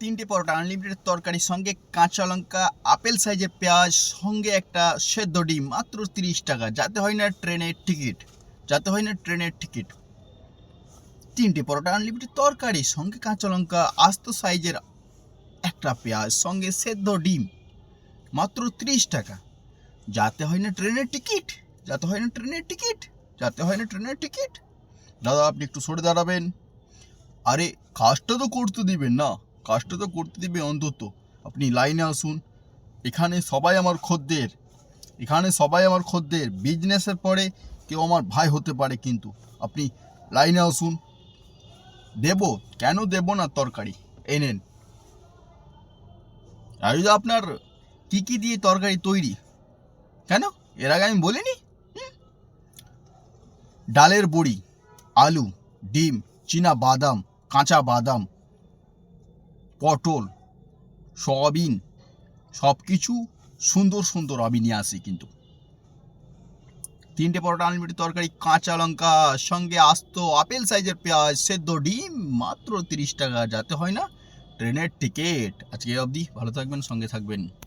তিনটে পরোটা আনলিমিটেড তরকারির সঙ্গে কাঁচা লঙ্কা, আপেল সাইজের পেঁয়াজ, সঙ্গে একটা সেদ্ধ ডিম, মাত্র 30 টাকা। যাতে হয় না ট্রেনের টিকিট, যাতে হয় না ট্রেনের টিকিট। তিনটে পরোটা আনলিমিটেড তরকারি, সঙ্গে কাঁচা লঙ্কা, আস্ত সাইজের একটা পেঁয়াজ, সঙ্গে সেদ্ধ ডিম, মাত্র 30 টাকা। যাতে হয় না ট্রেনের টিকিট, যাতে হয় না ট্রেনের টিকিট, যাতে হয় না ট্রেনের টিকিট। দাদা আপনি একটু সরে দাঁড়াবেন। আরে কাজটা তো করতে দিবেন না, কাজটা তো করতে দিবে অন্তত। আপনি লাইনে আসুন। এখানে সবাই আমার খদ্দের, এখানে সবাই আমার খদ্দের। বিজনেসের পরে কেউ আমার ভাই হতে পারে, কিন্তু আপনি লাইনে আসুন। দেব, কেন দেব না তরকারি? এই নেন। আর আপনার কি কি দিয়ে তরকারি তৈরি? কেন এর আগে আমি বলিনি? ডালের বড়ি, আলু, ডিম, চীনা বাদাম, কাঁচা বাদাম, পটল, সয়াবিন, সব কিছু সুন্দর সুন্দর আমি নিয়ে আসি। কিন্তু তিনটে পরোটা আনলিমিটেড তরকারি, কাঁচা লঙ্কা, সঙ্গে আস্ত আপেল সাইজের পেঁয়াজ, সেদ্ধ ডিম, মাত্র 30 টাকা। যাতে হয় না ট্রেনের টিকিট। আজকে অবধি, ভালো থাকবেন, সঙ্গে থাকবেন।